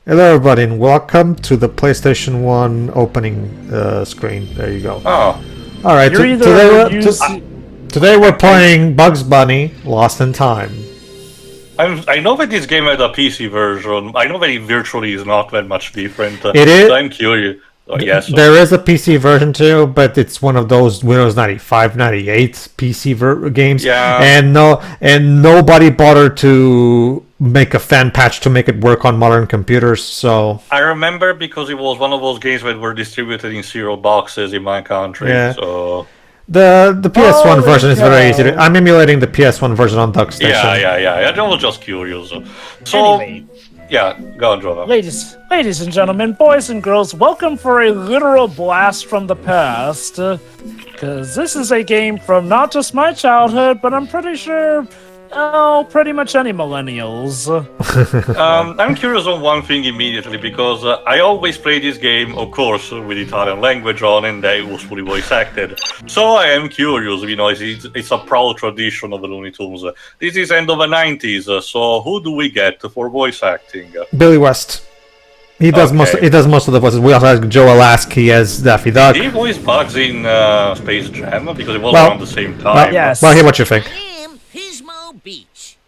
Hello everybody and welcome to the PlayStation 1 opening screen. There you go. Oh. Alright, today we're playing Bugs Bunny Lost in Time. I know that this game had a PC version. I know that it virtually is not that much different. It is. So I'm curious. Yes. There is a PC version too, but it's one of those Windows 95, 98 PC games. Yeah. And nobody bothered to make a fan patch to make it work on modern computers. So I remember because it was one of those games that were distributed in cereal boxes in my country. Yeah. So the PS1 version is very easy. I'm emulating the PS1 version on Duck Station. Yeah. I was just curious. So. Anyway. Yeah, go on, Jonah. Ladies and gentlemen, boys and girls, welcome for a literal blast from the past. Because this is a game from not just my childhood, but I'm pretty sure, pretty much any millennials. I'm curious on one thing immediately, because I always play this game, of course, with Italian language on, and it was fully voice acted. So I am curious, it's a proud tradition of the Looney Tunes. This is end of the 90s, so who do we get for voice acting? Billy West. He does most of the voices. We also have Joe Lasky as Daffy Duck. Did he voice Bugs in Space Jam? Because it was around the same time. Yes. Well, hear what you think. Beach.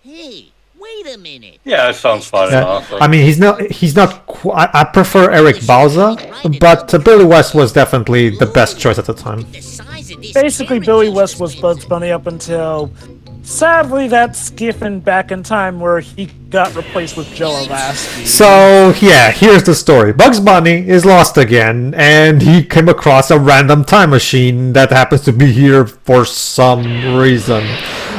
Hey, wait a minute. Yeah, it sounds fun enough. I mean, he's not. I prefer Eric Bauza, but Billy West was definitely the best choice at the time. Basically, Billy West was Bugs Bunny up until, sadly, that skiffing back in time where he got replaced with Joe Lasky. So, yeah, here's the story. Bugs Bunny is lost again, and he came across a random time machine that happens to be here for some reason.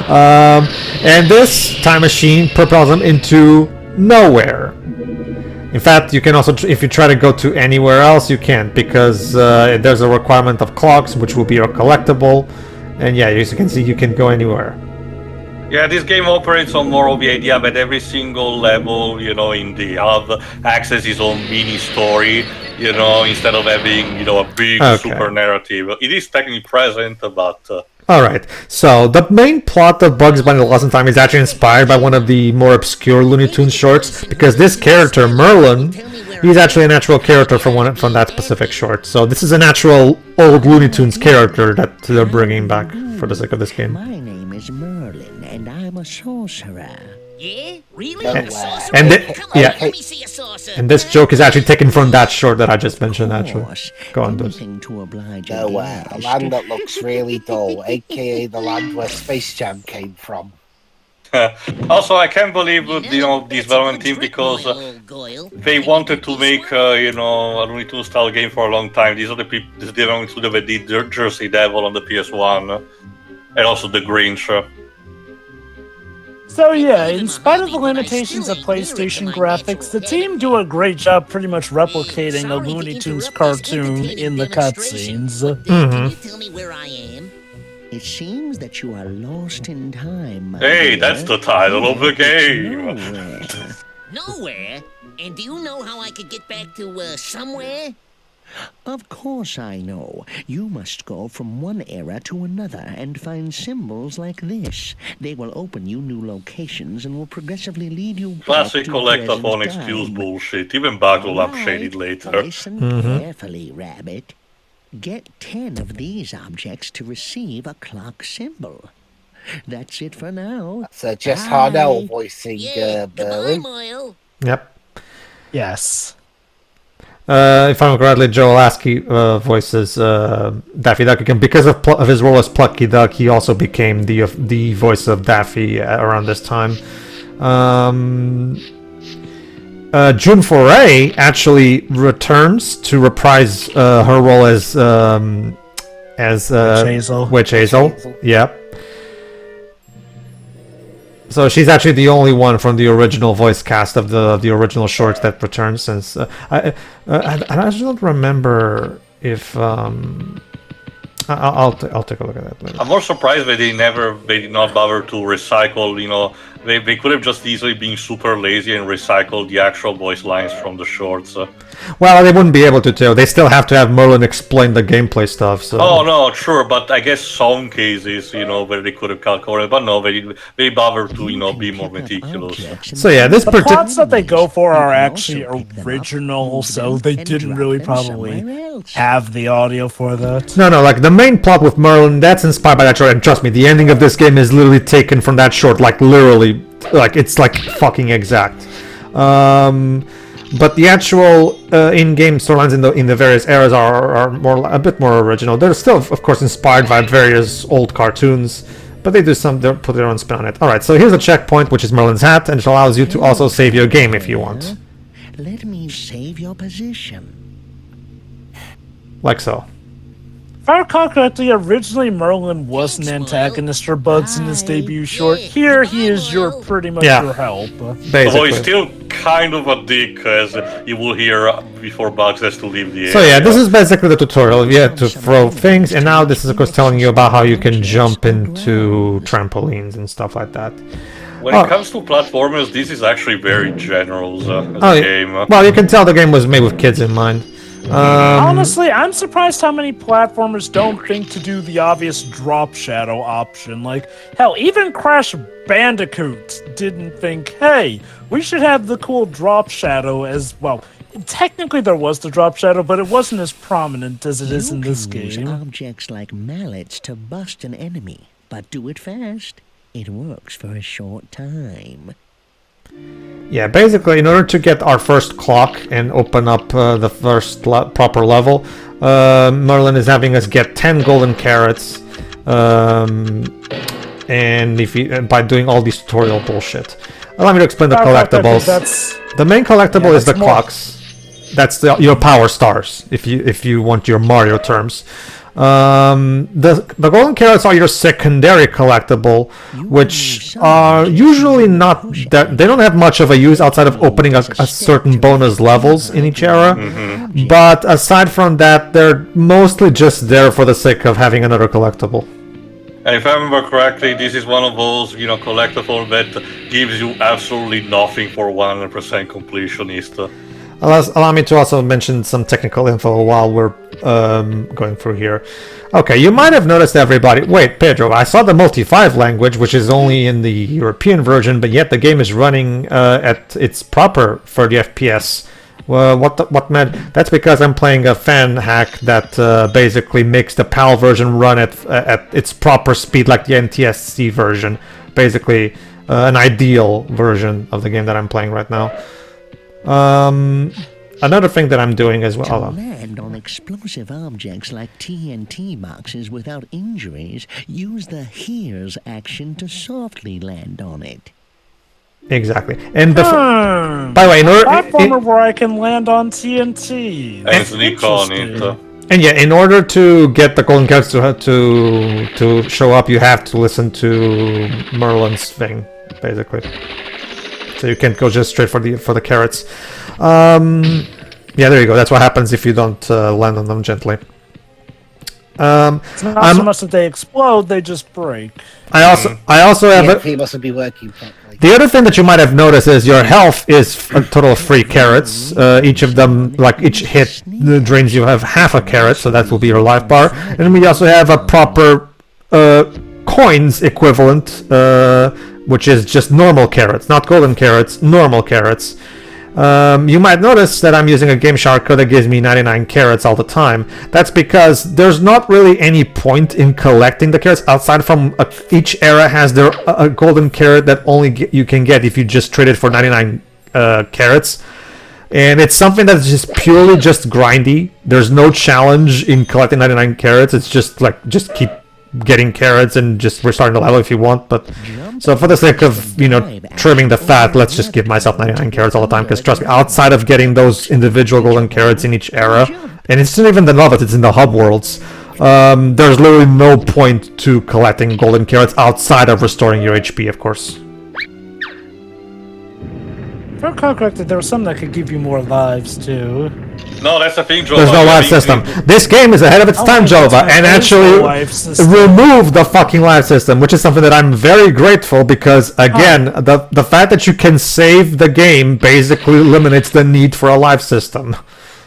And this time machine propels him into nowhere. In fact, you can also, if you try to go to anywhere else, you can't, because there's a requirement of clocks, which will be a collectible. And yeah, as you can see, you can go anywhere. Yeah, this game operates on more of the idea that every single level, in the hub access his own mini story, instead of having, a big super narrative. It is technically present, but... Alright, so the main plot of Bugs Bunny Lost in Time is actually inspired by one of the more obscure Looney Tunes shorts, because this character, Merlin, he's actually a natural character from that specific short. So this is a natural old Looney Tunes character that they're bringing back for the sake of this game. My name is Merlin, and I'm a sorcerer. Yeah? Really? And this joke is actually taken from that short that I just mentioned, actually. Go on, dude. Nowhere, a land that looks really dull, aka the land where Space Jam came from. Also, I can't believe, this development team, because they wanted to make, a Looney Tunes style game for a long time. These are the people, this development studio that did Jersey Devil on the PS1, and also The Grinch. So yeah, in spite of the limitations of PlayStation graphics, the team do a great job pretty much replicating a Looney Tunes cartoon in the cutscenes. Can you tell me where I am? It seems that you are lost in time. Hey, that's the title of the game. Nowhere? And do you know how I could get back to, somewhere? Of course I know. You must go from one era to another and find symbols like this. They will open you new locations and will progressively lead you back Classic to collectathon present excuse time. bullshit. Even Bugs will upshade it later. Listen carefully, Rabbit. Get 10 of these objects to receive a clock symbol. That's it for now. So just Harnell voicing Berlin. Mile. Yep. Yes. If I'm correctly, Joe Lasky voices Daffy Duck again. Because of his role as Plucky Duck, he also became the voice of Daffy around this time. June Foray actually returns to reprise her role as Witch Hazel. Yep. So she's actually the only one from the original voice cast of the original shorts that returns. Since I don't remember if I'll take a look at that later. I'm more surprised they did not bother to recycle, They could have just easily been super lazy and recycled the actual voice lines from the shorts. Well, they wouldn't be able to too. They still have to have Merlin explain the gameplay stuff. So. Oh no, sure, but I guess some cases, where they could have calculated, but no, they bother to, be more meticulous. So yeah, this The particular. plots that they go for are You can actually also pick them up, original, so move they and didn't drop really them probably somewhere else. have the audio for that. No, like the main plot with Merlin, that's inspired by that short, and trust me, the ending of this game is literally taken from that short, like literally, like it's like fucking exact. But the actual in-game storylines in the various eras are a bit more original. They're still, of course, inspired by various old cartoons, but they put their own spin on it. All right, so here's a checkpoint, which is Merlin's hat, and it allows you to also save your game if you want, Let me save your position. like so. If I recall correctly, originally Merlin was an antagonist for Bugs in his debut short. Here he is pretty much Yeah. your help. Although he's Basically. still kind of a dick, as you will hear before Bugs has to leave the area. So yeah, this is basically the tutorial. You have to throw things, and now this is of course telling you about how you can jump into trampolines and stuff like that. When it comes to platformers, this is actually very general as a Oh, game. well, you can tell the game was made with kids in mind. Honestly, I'm surprised how many platformers don't think to do the obvious drop shadow option. Like, hell, even Crash Bandicoot didn't think, hey, we should have the cool drop shadow as well. Technically, there was the drop shadow, but it wasn't as prominent as it is in this You can use game. objects like mallets to bust an enemy, but do it fast. It works for a short time. Yeah, basically, in order to get our first clock and open up the first proper level, Merlin is having us get 10 golden carrots, and by doing all these tutorial bullshit. Allow me to explain the collectibles. The main collectible is the clocks. That's your power stars, if you want your Mario terms. The golden carrots are your secondary collectable, which are usually not that they don't have much of a use outside of opening a certain bonus levels in each era. But aside from that, they're mostly just there for the sake of having another collectible. And if I remember correctly, this is one of those, collectible that gives you absolutely nothing for 100% completionist. Allow me to also mention some technical info while we're going through here. Okay, you might have noticed, everybody. Wait, Pedro, I saw the multi-5 language, which is only in the European version, but yet the game is running at its proper 30 FPS. Well, what meant? That's because I'm playing a fan hack that basically makes the PAL version run at its proper speed, like the NTSC version. Basically, an ideal version of the game that I'm playing right now. Another thing that I'm doing as well. To land on explosive objects like TNT boxes without injuries, use the here's action to softly land on it. Exactly. And by the way, Platformer where I can land on TNT. And sneak on it. and yeah, in order to get the golden carrots to show up, you have to listen to Merlin's thing, basically. So you can't go just straight for the carrots. Yeah, there you go. That's what happens if you don't land on them gently. It's not so much that they explode; they just break. I also have He mustn't be working properly. the other thing that you might have noticed is your health is a total of 3 carrots. Each of them, like each hit, drains you have half a carrot, so that will be your life bar. And then we also have a proper coins equivalent, which is just normal carrots, not golden carrots, normal carrots. You might notice that I'm using a Game Shark code that gives me 99 carrots all the time. That's because there's not really any point in collecting the carrots outside from each era has their a golden carrot that only you can get if you just trade it for 99 carrots. And it's something that's just purely just grindy. There's no challenge in collecting 99 carrots. It's just like, just keep getting carrots and just restarting the level if you want. But so for the sake of trimming the fat, let's just give myself 99 carrots all the time, because trust me, outside of getting those individual golden carrots in each era, and it's not even the novelty, it's in the hub worlds, there's literally no point to collecting golden carrots outside of restoring your HP, of course. If I recall correctly, there was some that could give you more lives too. No, that's the thing, Joe. There's no live system. This game is ahead of its time, Jova, and actually removed the fucking live system, which is something that I'm very grateful because, again, the fact that you can save the game basically eliminates the need for a live system.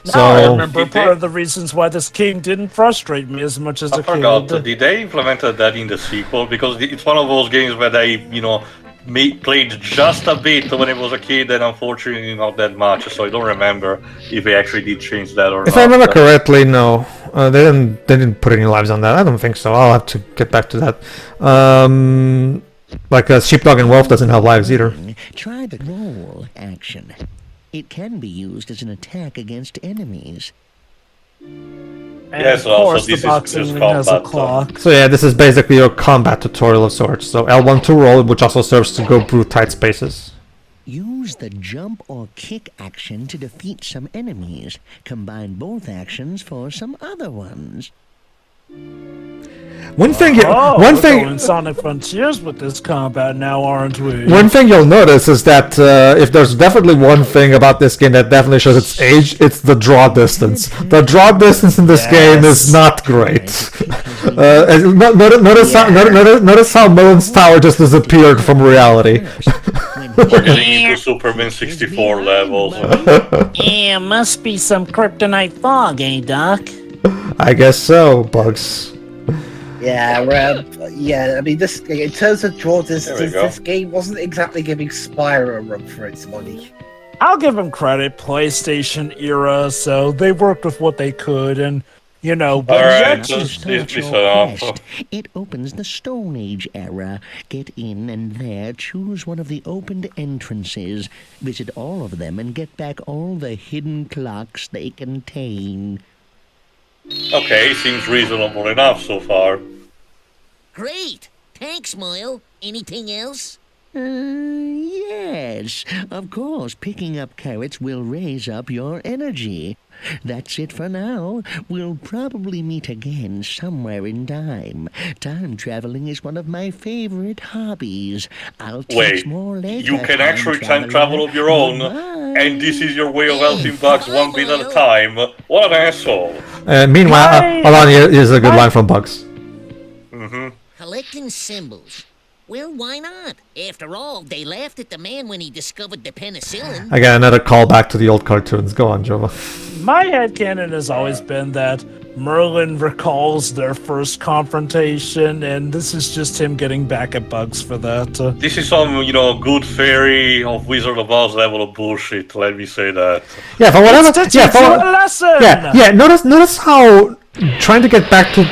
So I remember part of the reasons why this game didn't frustrate me as much as I a forgot. kid. Did they implement that in the sequel? Because it's one of those games where they, played just a bit when I was a kid, and unfortunately not that much. So I don't remember if they actually did change that or not. If I remember correctly, no, they didn't put any lives on that. I don't think so. I'll have to get back to that. Like Sheepdog and Wolf doesn't have lives either. Try the roll action. It can be used as an attack against enemies. And Yes, of course, this the is boxing just has a combat, clock. So yeah, this is basically your combat tutorial of sorts. So L1 to roll, which also serves to go through tight spaces. Use the jump or kick action to defeat some enemies. Combine both actions for some other ones. One thing, We're going Sonic Frontiers with this combat now, aren't we? One thing you'll notice is that if there's definitely one thing about this game that definitely shows its age, it's the draw distance. The draw distance in this game is not great. Notice how Mullen's Tower just disappeared from reality. We're getting into Superman 64 levels. Yeah, must be some kryptonite fog, eh, Doc? I guess so, Bugs. Yeah, I mean, this in terms of draw distance, go. this game wasn't exactly giving Spyro a run for its money. I'll give them credit, PlayStation era, so they worked with what they could, and, but Alright, yet- let's Start this your up. quest. It opens the Stone Age era. Get in and there choose one of the opened entrances. Visit all of them and get back all the hidden clocks they contain. Okay, seems reasonable enough so far. Great. Thanks, Moyle. Anything else? Yes. Of course, picking up carrots will raise up your energy. That's it for now. We'll probably meet again somewhere in time. Time traveling is one of my favorite hobbies. I'll teach Wait, more later. you can actually time travel of your own, and this is your way of helping Hey, Bugs one bit at a time. What an asshole. Meanwhile, hold on, here's a good line from Bugs. Collecting symbols. Well, why not? After all, they laughed at the man when he discovered the penicillin. Again, another callback to the old cartoons. Go on, Jova. My headcanon has always been that Merlin recalls their first confrontation, and this is just him getting back at Bugs for that. This is some, good fairy of Wizard of Oz level of bullshit, let me say that. Yeah, for whatever. It's Yeah, teaching you a lesson! yeah. Notice how trying to get back to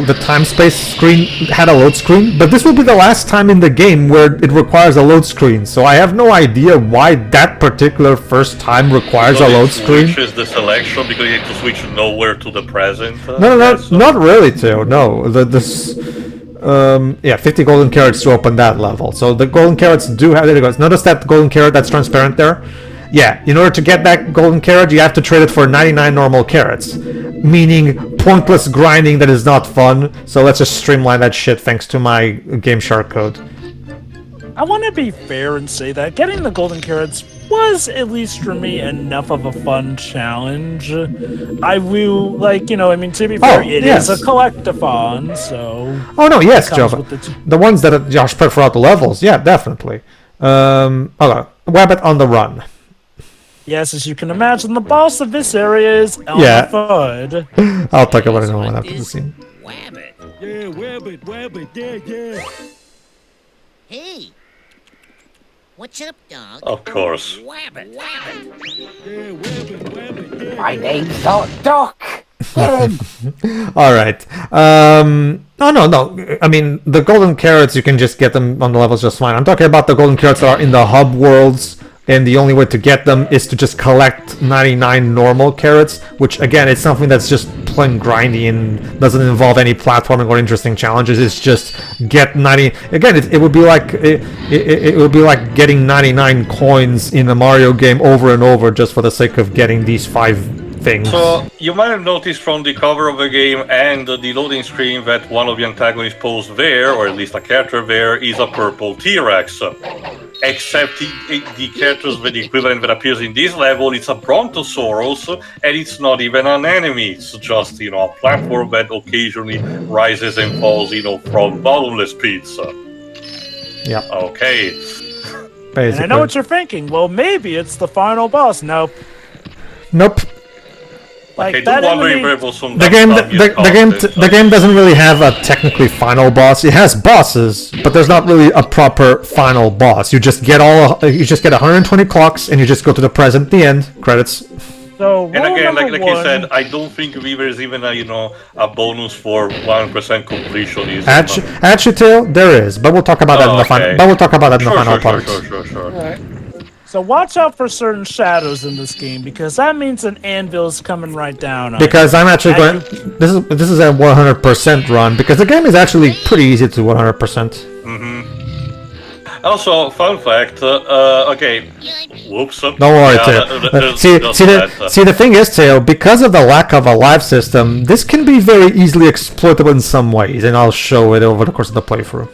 the time space screen had a load screen, but this will be the last time in the game where it requires a load screen. So I have no idea why that particular first time requires a load screen. Which is the selection because you have to switch nowhere to the present. No, so- not really, Teo. No, 50 golden carrots to open that level. So the golden carrots do have. There it goes. Notice that golden carrot that's transparent there. Yeah, in order to get that golden carrot, you have to trade it for 99 normal carrots, meaning pointless grinding that is not fun. So let's just streamline that shit thanks to my Game Shark code. I want to be fair and say that getting the golden carrots was, at least for me, enough of a fun challenge. I will, to be fair, it yes. is a collectathon, so... Oh no, yes, Comes Jova. with the The ones that are spread throughout the levels, yeah, definitely. Okay, Wabbit on the run. Yes, as you can imagine, the boss of this area is Yeah. Elmafud. I'll talk about it in a moment after the scene. Wabbit. Yeah, wabbit, yeah. Hey. What's up, dog? Of course. Wabbit. Yeah, wabbit, yeah. My name's not Doc. Get him. All right. No. I mean, the golden carrots, you can just get them on the levels just fine. I'm talking about the golden carrots that are in the hub worlds, and the only way to get them is to just collect 99 normal carrots, which, again, it's something that's just plain grindy and doesn't involve any platforming or interesting challenges. It's just get 90... Again, it would be like... It would be like getting 99 coins in a Mario game over and over just for the sake of getting these 5 things. So, you might have noticed from the cover of the game and the loading screen that one of the antagonists posed there, or at least a character there, is a purple T-Rex. except the characters with the equivalent that appears in this level, it's a Brontosaurus, and it's not even an enemy. It's just, a platform that occasionally rises and falls, from bottomless pits. Yeah. Okay. Basically. And I know what you're thinking. Well, maybe it's the final boss. Nope. Nope. Like I do that wonder if enemy. there was some The game doesn't really have a technically final boss. It has bosses, but there's not really a proper final boss. You just get 120 clocks, and you just go to the present, the end, credits. So And again, like one, I said, I don't think there's even a bonus for 100% completion. Actually, Tail, there is, but we'll talk about that in the final. okay. But we'll talk about that in the final part. Sure. So watch out for certain shadows in this game, because that means an anvil is coming right down on you. Because I'm actually going. This is a 100% run, because the game is actually pretty easy to 100%. Also, fun fact. Okay. Whoops. Don't worry, Tail. See, the thing is, Tail, because of the lack of a live system, this can be very easily exploitable in some ways, and I'll show it over the course of the playthrough.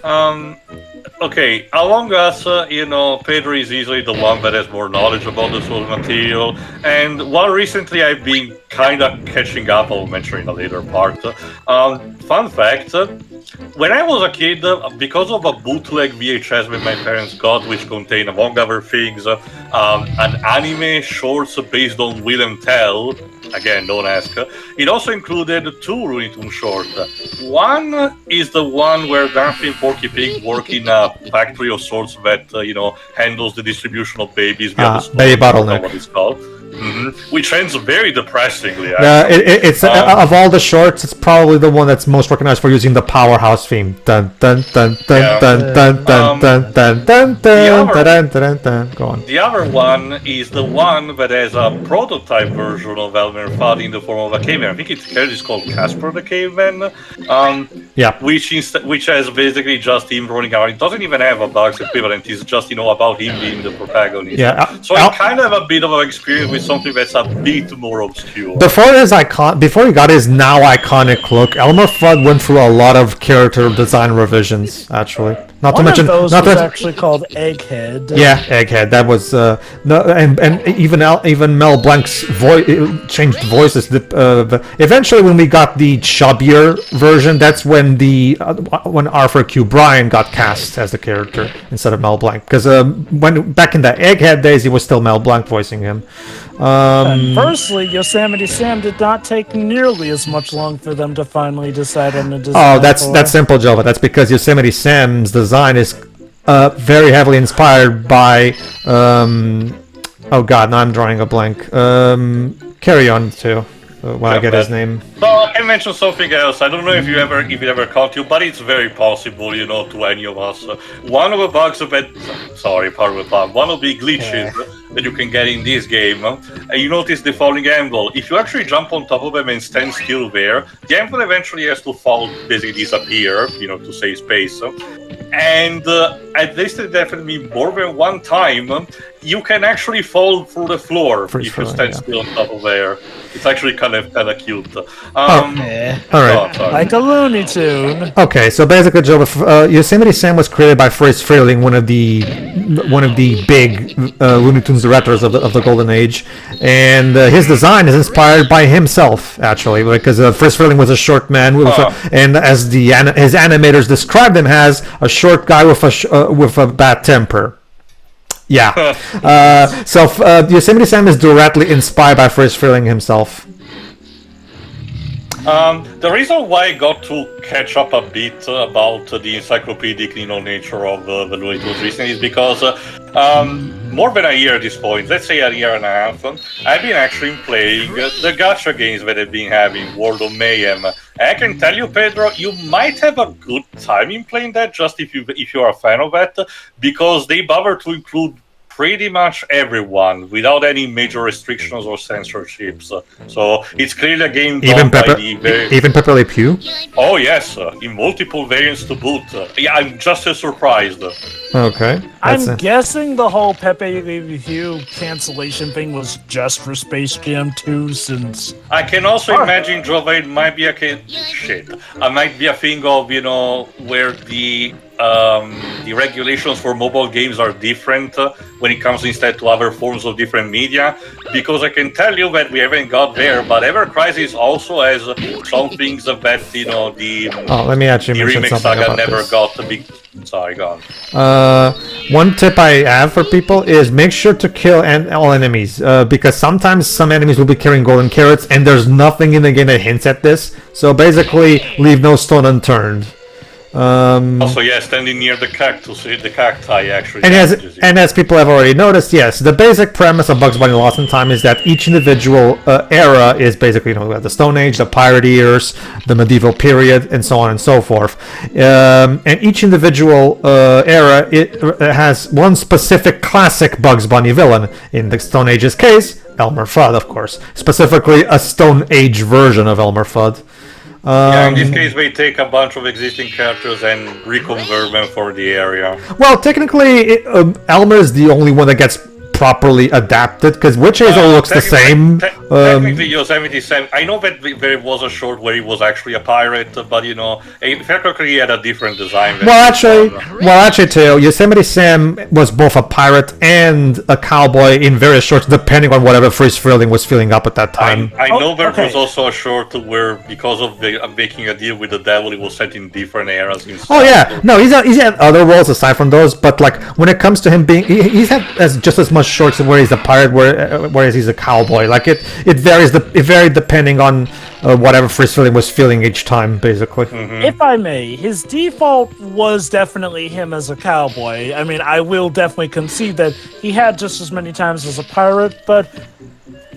Okay, among us, Pedro is easily the one that has more knowledge about the source material, and one recently I've been kind of catching up, I'll mention in a later part. Fun fact, when I was a kid, because of a bootleg VHS that my parents got, which contained, among other things, an anime shorts based on Will and Tell, again, don't ask, it also included 2 Looney Tunes shorts. One is the one where Daffy and Porky Pig work in a factory of sorts that, handles the distribution of babies. Baby bottleneck. What it's called. Which ends very depressingly. It's of all the shorts, it's probably the one that's most recognized for using the powerhouse theme. Dun dun dun dun dun dun dun dun dun dun dun dun dun. Go on. The other one is the one that has a prototype version of Elmer Fudd in the form of a caveman. I think it's called Casper the Caveman. Which has basically just him running around. It doesn't even have a Bugs equivalent. It's just about him being the protagonist. Yeah. So I kind of have a bit of an experience with something that's a bit more obscure. Before he got his now iconic look, Elmer Fudd went through a lot of character design revisions. Actually, not to mention, those was actually called Egghead. Yeah, Egghead. That was and even Mel Blanc's voice changed voices. Eventually, when we got the chubbier version, that's when when Arthur Q. Bryan got cast as the character instead of Mel Blanc. Because when back in the Egghead days, it was still Mel Blanc voicing him. Firstly, Yosemite Sam did not take nearly as much long for them to finally decide on the design. Oh, that's simple, Jova. That's because Yosemite Sam's design is very heavily inspired by oh god, now I'm drawing a blank. Carry on too. When I get his name. Well, I can mention something else. I don't know if it ever caught you, but it's very possible, to any of us. One of the bugs one of the glitches that you can get in this game, you notice the falling anvil. If you actually jump on top of them and stand still there, the anvil eventually has to fall, basically disappear, to save space. And at least definitely more than one time, you can actually fall through the floor if you stand still on top of there. It's actually kind of cute. All right. Like a Looney Tune. Okay, so basically, Joe, Yosemite Sam was created by Fritz Freleng, one of the big Looney Tunes directors of the Golden Age, and his design is inspired by himself, actually, because Fritz Freleng was a short man, and as his animators described him as a short guy with a bad temper. Yeah. So Yosemite Sam is directly inspired by Fritz Freleng himself. The reason why I got to catch up a bit about the encyclopedic nature of the Looney Tunes recently is because more than a year at this point, let's say a year and a half, I've been actually playing the gacha games that I've been having, World of Mayhem. I can tell you, Pedro, you might have a good time in playing that, just if you're a fan of that, because they bother to include pretty much everyone without any major restrictions or censorships. So it's clearly a game Even Pepe Le Pew? Oh yes, in multiple variants to boot. Yeah, I'm just as surprised. Okay. I'm guessing the whole Pepe Le Pew cancellation thing was just for Space Jam 2, since... I can also imagine, Jova, it might be a thing of, where the the regulations for mobile games are different when it comes instead to other forms of different media, because I can tell you that we haven't got there, but Ever Crisis also has some things that, the let me actually the mention remake something saga about never this. got a big... Sorry, go on. One tip I have for people is make sure to kill all enemies, because sometimes some enemies will be carrying golden carrots, and there's nothing in the game that hints at this. So basically, leave no stone unturned. Also, yeah, standing near the cactus, the cacti actually. And as people have already noticed, yes, the basic premise of Bugs Bunny Lost in Time is that each individual era is basically, we have the Stone Age, the Pirate Years, the Medieval Period, and so on and so forth. And each individual era it has one specific classic Bugs Bunny villain. In the Stone Age's case, Elmer Fudd, of course, specifically a Stone Age version of Elmer Fudd. In this case, we take a bunch of existing characters and reconvert them for the area. Well, technically, Elmer is the only one that gets properly adapted, because Witch Hazel looks the same. Technically, Yosemite Sam. I know that there was a short where he was actually a pirate, but technically he had a different design. Well, actually, too, Yosemite Sam was both a pirate and a cowboy in various shorts, depending on whatever Freeze Feeling was filling up at that time. I know there was also a short where, because of making a deal with the devil, it was set in different eras. Oh yeah, no, he's had other roles aside from those, but like when it comes to him being, he's had just as much shorts where he's a pirate, whereas he's a cowboy. Like it varied depending on whatever Freeze Feeling was feeling each time, basically. Mm-hmm. If I may, his default was definitely him as a cowboy. I mean, I will definitely concede that he had just as many times as a pirate, but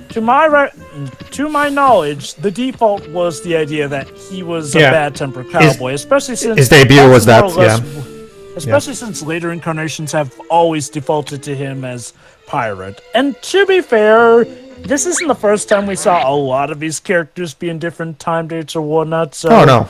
to my knowledge, the default was the idea that he was a bad-tempered cowboy, especially since his debut was that, Especially since later incarnations have always defaulted to him as pirate. And to be fair, this isn't the first time we saw a lot of these characters be in different time dates or whatnot, so... Oh, no.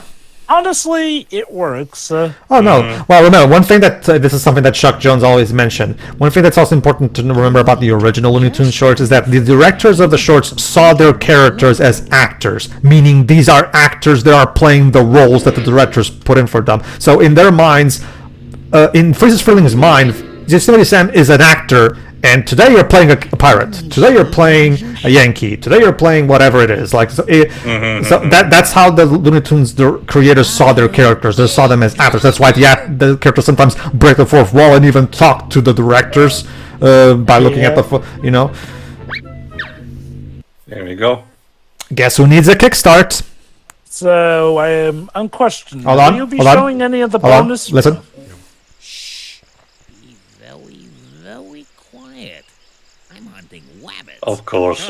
Honestly, it works. Oh, no. Well, remember, one thing that... this is something that Chuck Jones always mentioned. One thing that's also important to remember about the original Looney Tunes shorts is that the directors of the shorts saw their characters as actors, meaning these are actors that are playing the roles that the directors put in for them. So in their minds... in Freeze Feeling's mind, Yosemite Sam is an actor, and today you're playing a pirate. Today you're playing a Yankee. Today you're playing whatever it is. Like that's how the Looney Tunes creators saw their characters. They saw them as actors. That's why the characters sometimes break the fourth wall and even talk to the directors by looking at the There we go. Guess who needs a kickstart? So I am unquestioned. Hold on. Will you be hold on, showing any of the hold on, bonus? Listen. Very, very quiet. I'm hunting wabbits. Of course.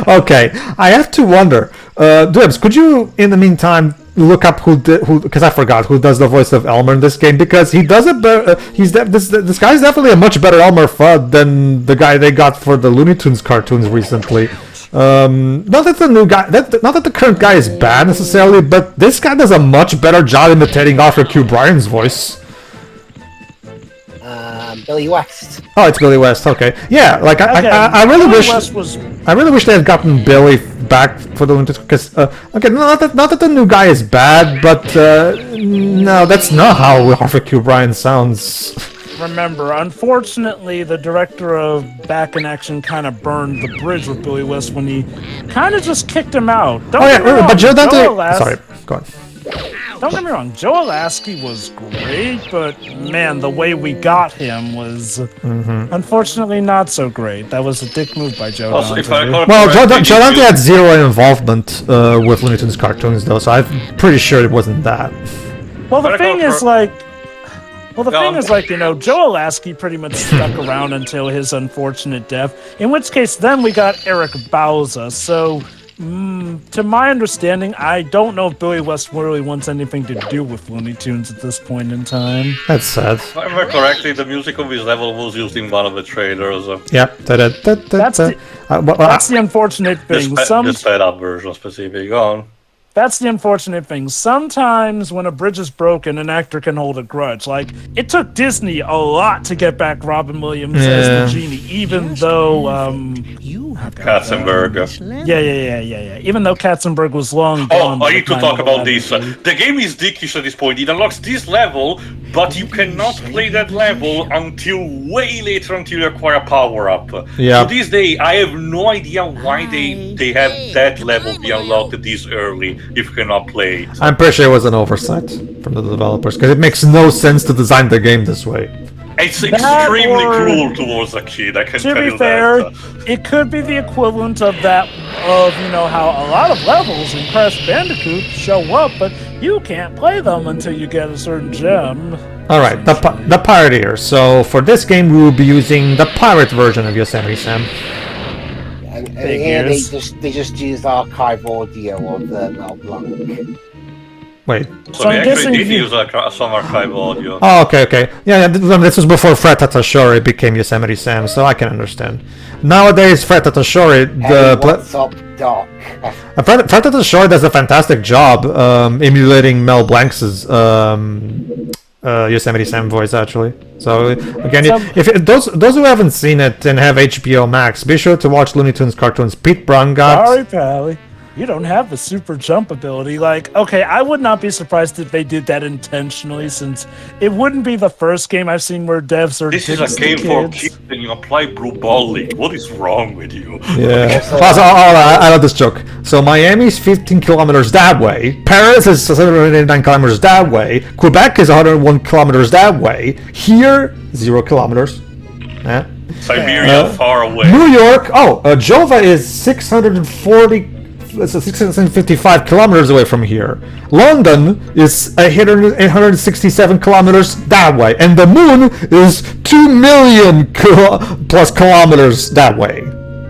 Okay, I have to wonder. Dibs, could you, in the meantime, look up who? Because I forgot who does the voice of Elmer in this game. Because he does it better. This guy's definitely a much better Elmer Fudd than the guy they got for the Looney Tunes cartoons recently. Not that the new guy, not that the current guy is bad necessarily, but this guy does a much better job imitating Arthur Q. Bryan's voice. Billy West. Oh, it's Billy West. Okay, yeah. Like I really wish they had gotten Billy back for the Looney Tunes, because okay, not that the new guy is bad, but no, that's not how Arthur Q. Bryan sounds. Remember, unfortunately, the director of Back in Action kind of burned the bridge with Billy West when he kind of just kicked him out. Don't get me wrong, but Joe Dante. Alasky, Sorry, go on. Don't get me wrong, Joe Alasky was great, but man, the way we got him was unfortunately not so great. That was a dick move by Joe Also, Dante. if I recall Well, correctly, Joe Dante had zero involvement with Looney Tunes cartoons, though, so I'm pretty sure it wasn't that. Well, the thing is, Joe Alasky pretty much stuck around until his unfortunate death, in which case then we got Eric Bauza, so to my understanding, I don't know if Billy West really wants anything to do with Looney Tunes at this point in time. That's sad. If I remember correctly, the music of his level was used in one of the trailers. Yep. That's the unfortunate thing. The sped up version specifically. Go on. That's the unfortunate thing. Sometimes when a bridge is broken, an actor can hold a grudge. Like, it took Disney a lot to get back Robin Williams as the genie, even though, Katzenberg. Yeah. Even though Katzenberg was long gone. I need to talk about this. The game is dickish at this point. It unlocks this level but you cannot play that level until way later until you acquire a power-up. Yeah. To this day, I have no idea why they have that level be unlocked this early if you cannot play it. I'm pretty sure it was an oversight from the developers, because it makes no sense to design the game this way. It's That extremely or- cruel towards a kid, I can To tell be you fair, that. it could be the equivalent of that, of, you know, how a lot of levels in Crash Bandicoot show up, but you can't play them until you get a certain gem. Alright, the Pirateer. So for this game, we will be using the pirate version of Yosemite Sam. And here Figures. they just used archive audio of the Mel Blanc. Wait. So So they I'm actually guessing did you- use some archive audio. Oh, okay. Yeah, this was before Fred Tatashori became Yosemite Sam, so I can understand. Nowadays, Fred Tatashori, Hey, what's up, Doc? Fred Tatashori does a fantastic job emulating Mel Blanc's Yosemite Sam voice, actually. So again, if those who haven't seen it and have HBO Max, be sure to watch Looney Tunes cartoons. Pete Brown got. Sorry, Pally. You don't have the super jump ability. Like, okay, I would not be surprised if they did that intentionally, since it wouldn't be the first game I've seen where devs are This is dicks a to game for kids. kids and you apply blue balling. What is wrong with you? Yeah. Also, I love this joke. So Miami's 15 kilometers that way. Paris is 789 kilometers that way. Quebec is 101 kilometers that way. Here, 0 kilometers. Yeah. Siberia far away. New York. Jova is 655 kilometers away from here. London is 867 kilometers that way, and the moon is 2 million plus kilometers that way.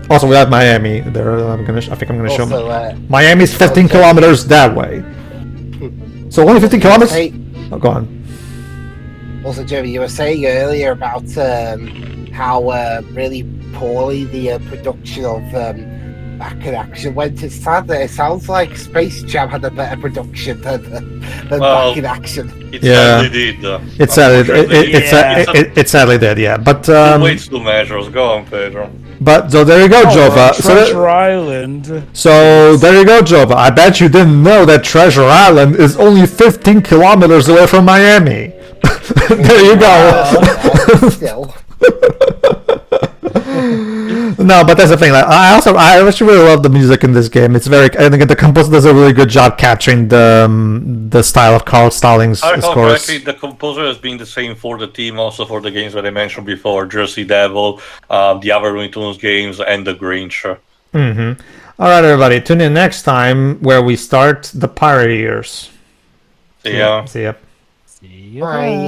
Also, we have Miami there. I think I'm gonna show. Also, Miami's 15 kilometers that way. So only 15 kilometers. hey, Oh, go on. also, Jeremy, you were saying earlier about how really poorly the production of Back in Action went. It's sad that it sounds like Space Jam had a better production than Well, Back in Action. It Yeah. sadly did. It's sadly, Unfortunately, it sadly did, yeah. But two ways to measures. Go on, Pedro. so there you go, Jova. Treasure Island. So there you go, Jova. I bet you didn't know that Treasure Island is only 15 kilometers away from Miami. There you go. Still. No, but that's the thing. Like, I actually really love the music in this game. It's very. I think the composer does a really good job capturing the style of Carl Stallings I recall scores. correctly, the composer has been the same for the team, also for the games that I mentioned before: Jersey Devil, the other Looney Tunes games, and the Grinch. Mm-hmm. All right, everybody. Tune in next time where we start the Pirateers. So, yeah. See ya. See you. Bye.